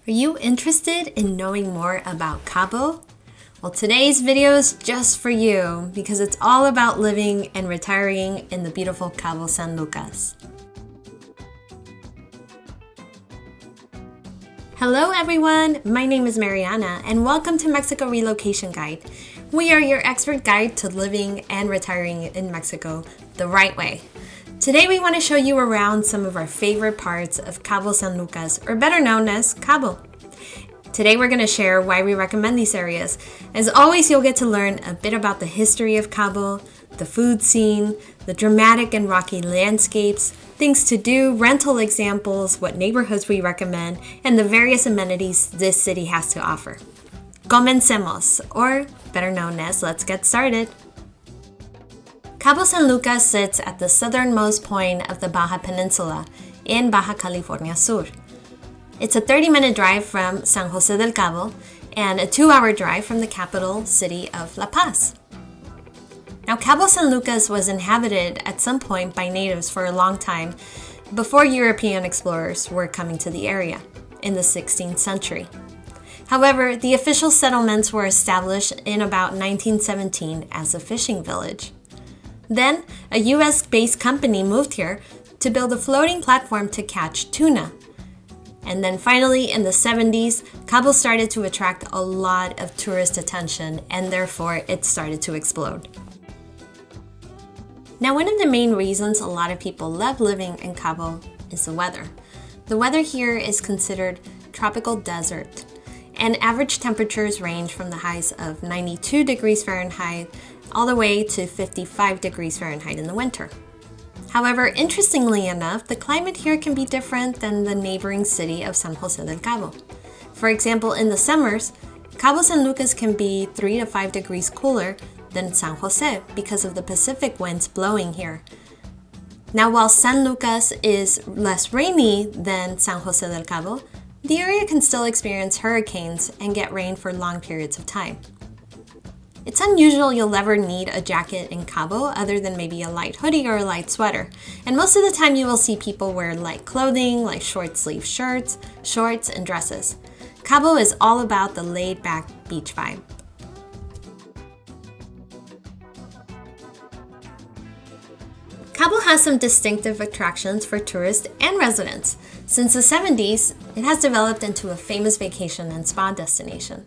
Are you interested in knowing more about Cabo? Well, today's video is just for you because it's all about living and retiring in the beautiful Cabo San Lucas. Hello everyone, my name is Mariana and welcome to Mexico Relocation Guide. We are your expert guide to living and retiring in Mexico the right way. Today we want to show you around some of our favorite parts of Cabo San Lucas, or better known as Cabo. Today we're going to share why we recommend these areas. As always, you'll get to learn a bit about the history of Cabo, the food scene, the dramatic and rocky landscapes, things to do, rental examples, what neighborhoods we recommend, and the various amenities this city has to offer. Comencemos, or better known as let's get started. Cabo San Lucas sits at the southernmost point of the Baja Peninsula in Baja California Sur. It's a 30-minute drive from San Jose del Cabo and a 2-hour drive from the capital city of La Paz. Now, Cabo San Lucas was inhabited at some point by natives for a long time before European explorers were coming to the area in the 16th century. However, the official settlements were established in about 1917 as a fishing village. Then, a US-based company moved here to build a floating platform to catch tuna. And then finally, in the 70s, Cabo started to attract a lot of tourist attention, and therefore it started to explode. Now, one of the main reasons a lot of people love living in Cabo is the weather. The weather here is considered tropical desert, and average temperatures range from the highs of 92 degrees Fahrenheit all the way to 55 degrees Fahrenheit in the winter. However, interestingly enough, the climate here can be different than the neighboring city of San Jose del Cabo. For example, in the summers, Cabo San Lucas can be 3 to 5 degrees cooler than San Jose because of the Pacific winds blowing here. Now, while San Lucas is less rainy than San Jose del Cabo, the area can still experience hurricanes and get rain for long periods of time. It's unusual you'll ever need a jacket in Cabo other than maybe a light hoodie or a light sweater. And most of the time you will see people wear light clothing like short sleeve shirts, shorts, and dresses. Cabo is all about the laid back beach vibe. Cabo has some distinctive attractions for tourists and residents. Since the 70s, it has developed into a famous vacation and spa destination.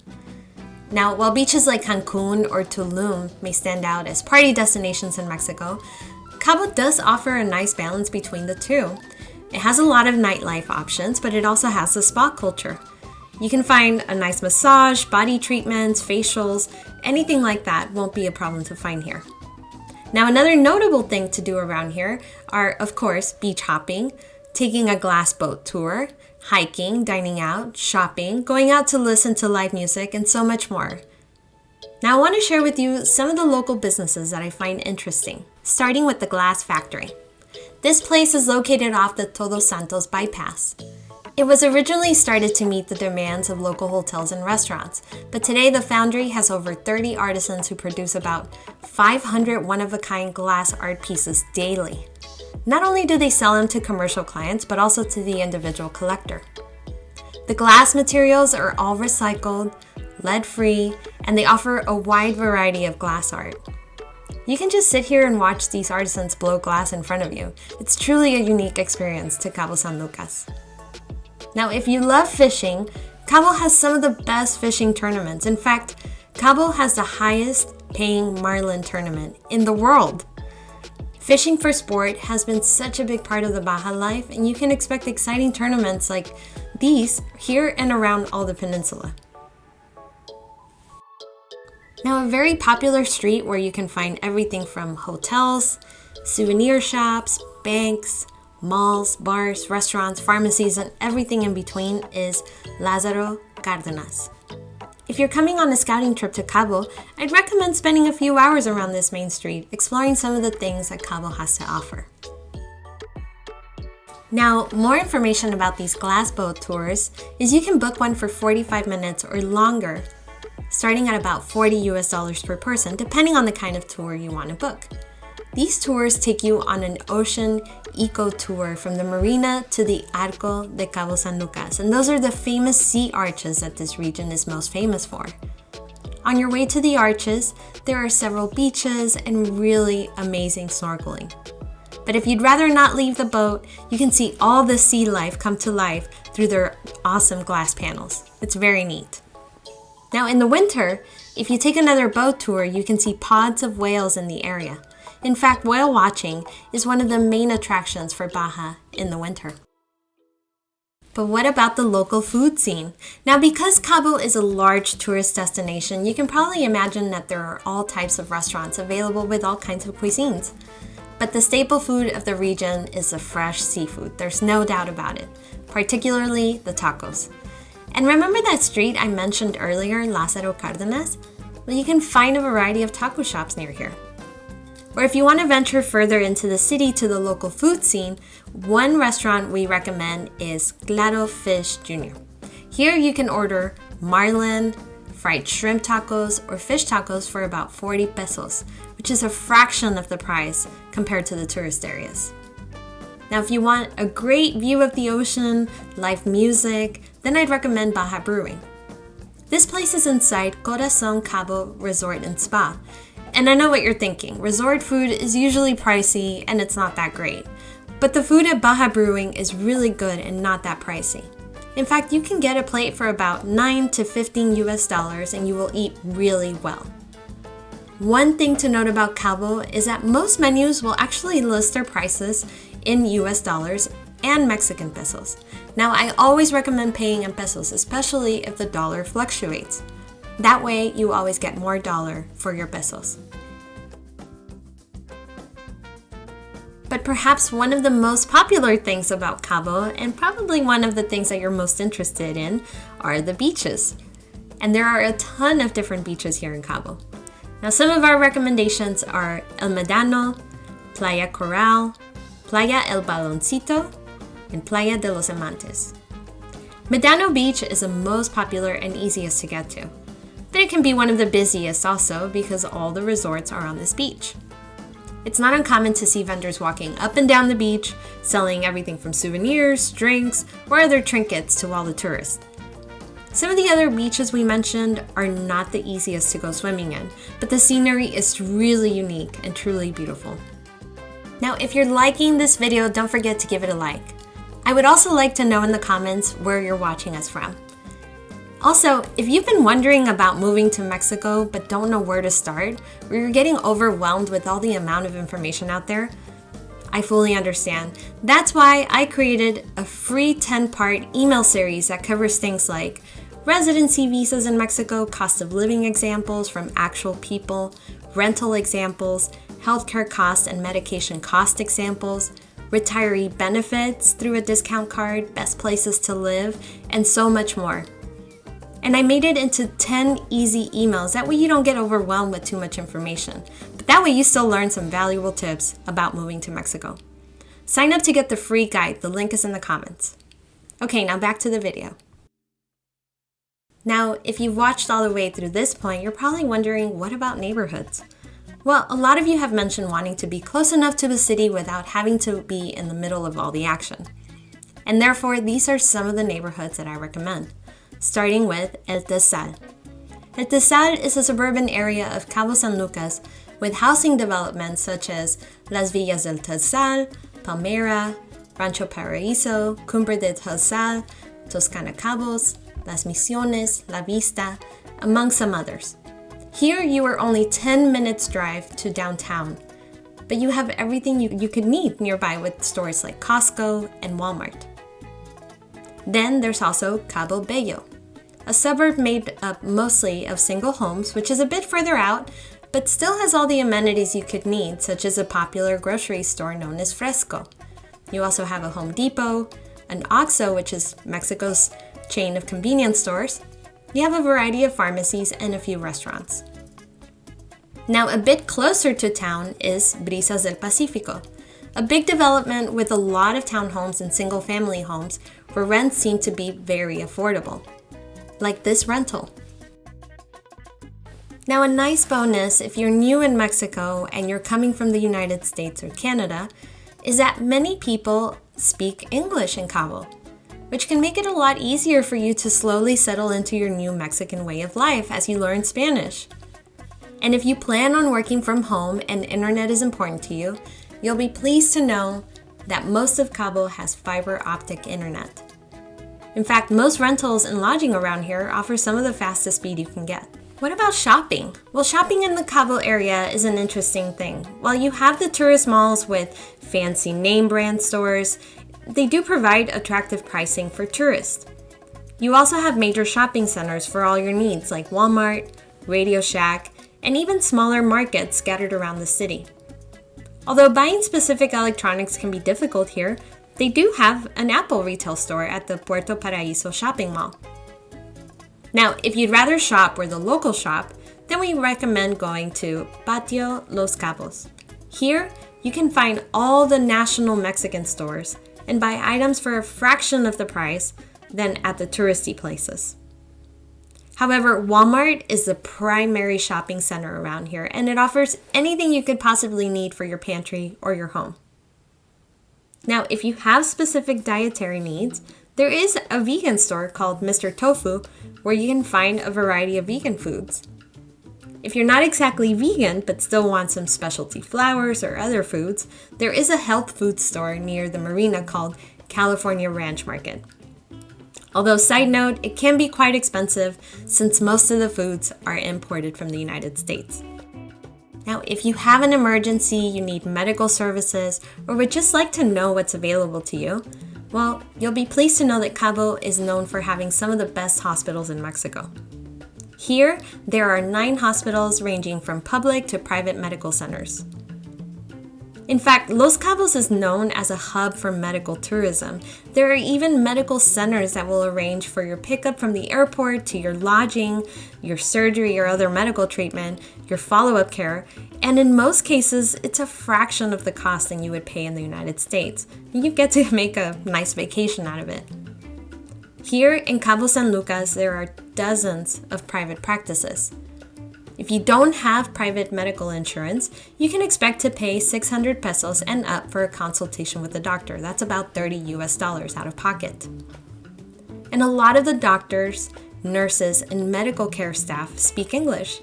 Now, while beaches like Cancun or Tulum may stand out as party destinations in Mexico, Cabo does offer a nice balance between the two. It has a lot of nightlife options, but it also has a spa culture. You can find a nice massage, body treatments, facials, anything like that won't be a problem to find here. Now, another notable thing to do around here are, of course, beach hopping, taking a glass boat tour, hiking, dining out, shopping, going out to listen to live music, and so much more. Now, I want to share with you some of the local businesses that I find interesting, starting with the Glass Factory. This place is located off the Todos Santos bypass. It was originally started to meet the demands of local hotels and restaurants, but today the foundry has over 30 artisans who produce about 500 one-of-a-kind glass art pieces daily. Not only do they sell them to commercial clients, but also to the individual collector. The glass materials are all recycled, lead-free, and they offer a wide variety of glass art. You can just sit here and watch these artisans blow glass in front of you. It's truly a unique experience to Cabo San Lucas. Now, if you love fishing, Cabo has some of the best fishing tournaments. In fact, Cabo has the highest paying marlin tournament in the world. Fishing for sport has been such a big part of the Baja life, and you can expect exciting tournaments like these here and around all the peninsula. Now, a very popular street where you can find everything from hotels, souvenir shops, banks, malls, bars, restaurants, pharmacies, and everything in between is Lázaro Cárdenas. If you're coming on a scouting trip to Cabo, I'd recommend spending a few hours around this main street, exploring some of the things that Cabo has to offer. Now, more information about these glass boat tours is you can book one for 45 minutes or longer, starting at about $40 per person, depending on the kind of tour you want to book. These tours take you on an ocean eco tour from the marina to the Arco de Cabo San Lucas, and those are the famous sea arches that this region is most famous for. On your way to the arches, there are several beaches and really amazing snorkeling. But if you'd rather not leave the boat, you can see all the sea life come to life through their awesome glass panels. It's very neat. Now in the winter, if you take another boat tour, you can see pods of whales in the area. In fact, whale watching is one of the main attractions for Baja in the winter. But what about the local food scene? Now, because Cabo is a large tourist destination, you can probably imagine that there are all types of restaurants available with all kinds of cuisines. But the staple food of the region is the fresh seafood. There's no doubt about it, particularly the tacos. And remember that street I mentioned earlier, Lázaro Cárdenas? Well, you can find a variety of taco shops near here. Or if you want to venture further into the city to the local food scene, one restaurant we recommend is Claro Fish Jr. Here you can order marlin, fried shrimp tacos, or fish tacos for about 40 pesos, which is a fraction of the price compared to the tourist areas. Now, if you want a great view of the ocean, live music, then I'd recommend Baja Brewing. This place is inside Corazon Cabo Resort and Spa. And I know what you're thinking. Resort food is usually pricey and it's not that great. But the food at Baja Brewing is really good and not that pricey. In fact, you can get a plate for about $9 to $15 US and you will eat really well. One thing to note about Cabo is that most menus will actually list their prices in US dollars and Mexican pesos. Now, I always recommend paying in pesos, especially if the dollar fluctuates. That way, you always get more dollar for your pesos. But perhaps one of the most popular things about Cabo, and probably one of the things that you're most interested in, are the beaches. And there are a ton of different beaches here in Cabo. Now, some of our recommendations are El Medano, Playa Coral, Playa El Baloncito, and Playa de los Amantes. Medano Beach is the most popular and easiest to get to. But it can be one of the busiest also because all the resorts are on this beach. It's not uncommon to see vendors walking up and down the beach, selling everything from souvenirs, drinks, or other trinkets to all the tourists. Some of the other beaches we mentioned are not the easiest to go swimming in, but the scenery is really unique and truly beautiful. Now, if you're liking this video, don't forget to give it a like. I would also like to know in the comments where you're watching us from. Also, if you've been wondering about moving to Mexico but don't know where to start, or you're getting overwhelmed with all the amount of information out there, I fully understand. That's why I created a free 10-part email series that covers things like residency visas in Mexico, cost of living examples from actual people, rental examples, healthcare cost and medication cost examples, retiree benefits through a discount card, best places to live, and so much more. And I made it into 10 easy emails. That way you don't get overwhelmed with too much information. But that way you still learn some valuable tips about moving to Mexico. Sign up to get the free guide. The link is in the comments. Okay, now back to the video. Now, if you've watched all the way through this point, you're probably wondering, what about neighborhoods? Well, a lot of you have mentioned wanting to be close enough to the city without having to be in the middle of all the action. And therefore, these are some of the neighborhoods that I recommend. Starting with El Tesal. El Tesal is a suburban area of Cabo San Lucas with housing developments such as Las Villas del Tesal, Palmera, Rancho Paraíso, Cumbre de Tesal, Toscana Cabos, Las Misiones, La Vista, among some others. Here you are only 10 minutes drive to downtown, but you have everything you could need nearby with stores like Costco and Walmart. Then there's also Cabo Bello, a suburb made up mostly of single homes, which is a bit further out, but still has all the amenities you could need, such as a popular grocery store known as Fresco. You also have a Home Depot, an Oxxo, which is Mexico's chain of convenience stores. You have a variety of pharmacies and a few restaurants. Now, a bit closer to town is Brisas del Pacífico, a big development with a lot of townhomes and single-family homes where rents seem to be very affordable, like this rental. Now, a nice bonus if you're new in Mexico and you're coming from the United States or Canada is that many people speak English in Cabo, which can make it a lot easier for you to slowly settle into your new Mexican way of life as you learn Spanish. And if you plan on working from home and internet is important to you, you'll be pleased to know that most of Cabo has fiber optic internet. In fact, most rentals and lodging around here offer some of the fastest speed you can get. What about shopping? Well, shopping in the Cabo area is an interesting thing. While you have the tourist malls with fancy name brand stores, they do provide attractive pricing for tourists. You also have major shopping centers for all your needs like Walmart, Radio Shack, and even smaller markets scattered around the city. Although buying specific electronics can be difficult here, they do have an Apple retail store at the Puerto Paraíso shopping mall. Now, if you'd rather shop where the locals shop, then we recommend going to Patio Los Cabos. Here, you can find all the national Mexican stores and buy items for a fraction of the price than at the touristy places. However, Walmart is the primary shopping center around here, and it offers anything you could possibly need for your pantry or your home. Now, if you have specific dietary needs, there is a vegan store called Mr. Tofu where you can find a variety of vegan foods. If you're not exactly vegan but still want some specialty flours or other foods, there is a health food store near the marina called California Ranch Market. Although, side note, it can be quite expensive since most of the foods are imported from the United States. Now, if you have an emergency, you need medical services, or would just like to know what's available to you, well, you'll be pleased to know that Cabo is known for having some of the best hospitals in Mexico. Here, there are 9 hospitals ranging from public to private medical centers. In fact, Los Cabos is known as a hub for medical tourism. There are even medical centers that will arrange for your pickup from the airport to your lodging, your surgery or other medical treatment, your follow-up care, and in most cases, it's a fraction of the cost than you would pay in the United States. You get to make a nice vacation out of it. Here in Cabo San Lucas, there are dozens of private practices. If you don't have private medical insurance, you can expect to pay 600 pesos and up for a consultation with a doctor. That's about $30 out of pocket. And a lot of the doctors, nurses, and medical care staff speak English,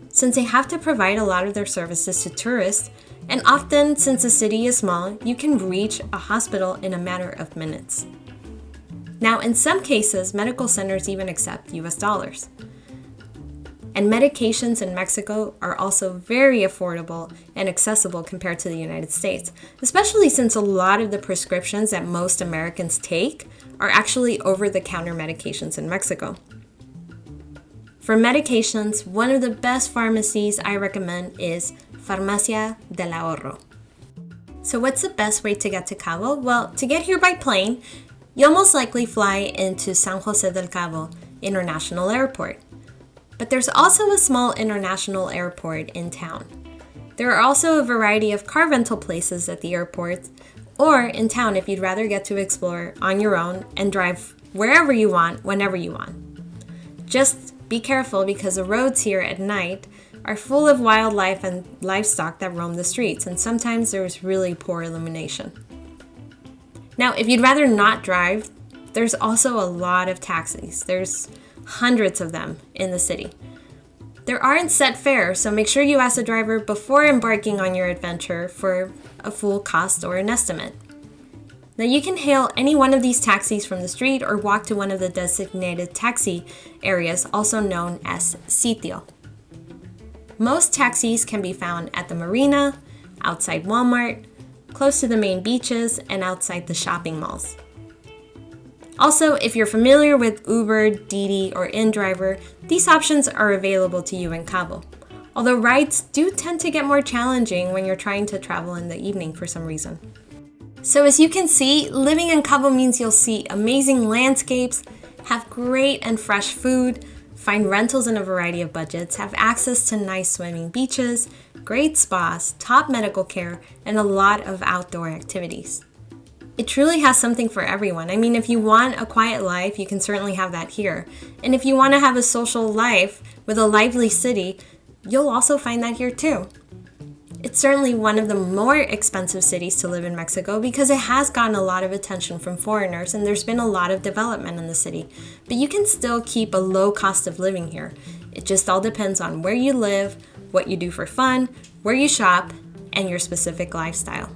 since they have to provide a lot of their services to tourists, and often, since the city is small, you can reach a hospital in a matter of minutes. Now, in some cases, medical centers even accept US dollars. And medications in Mexico are also very affordable and accessible compared to the United States, especially since a lot of the prescriptions that most Americans take are actually over-the-counter medications in Mexico. For medications, one of the best pharmacies I recommend is Farmacia del Ahorro. So what's the best way to get to Cabo? Well, to get here by plane, you'll most likely fly into San Jose del Cabo International Airport. But there's also a small international airport in town. There are also a variety of car rental places at the airport or in town if you'd rather get to explore on your own and drive wherever you want, whenever you want. Just be careful because the roads here at night are full of wildlife and livestock that roam the streets, and sometimes there's really poor illumination. Now, if you'd rather not drive, there's also a lot of taxis. There's hundreds of them in the city. There aren't set fares, so make sure you ask the driver before embarking on your adventure for a full cost or an estimate. Now you can hail any one of these taxis from the street or walk to one of the designated taxi areas, also known as sitio. Most taxis can be found at the marina, outside Walmart, close to the main beaches, and outside the shopping malls. Also, if you're familiar with Uber, Didi, or InDriver, these options are available to you in Cabo. Although rides do tend to get more challenging when you're trying to travel in the evening for some reason. So as you can see, living in Cabo means you'll see amazing landscapes, have great and fresh food, find rentals in a variety of budgets, have access to nice swimming beaches, great spas, top medical care, and a lot of outdoor activities. It truly has something for everyone. I mean, if you want a quiet life, you can certainly have that here. And if you want to have a social life with a lively city, you'll also find that here too. It's certainly one of the more expensive cities to live in Mexico because it has gotten a lot of attention from foreigners and there's been a lot of development in the city. But you can still keep a low cost of living here. It just all depends on where you live, what you do for fun, where you shop, and your specific lifestyle.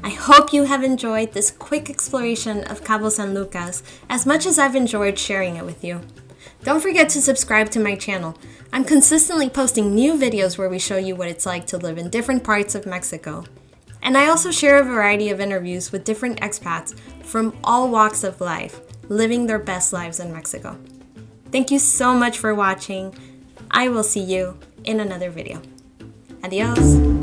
I hope you have enjoyed this quick exploration of Cabo San Lucas as much as I've enjoyed sharing it with you. Don't forget to subscribe to my channel. I'm consistently posting new videos where we show you what it's like to live in different parts of Mexico. And I also share a variety of interviews with different expats from all walks of life, living their best lives in Mexico. Thank you so much for watching. I will see you in another video. Adios.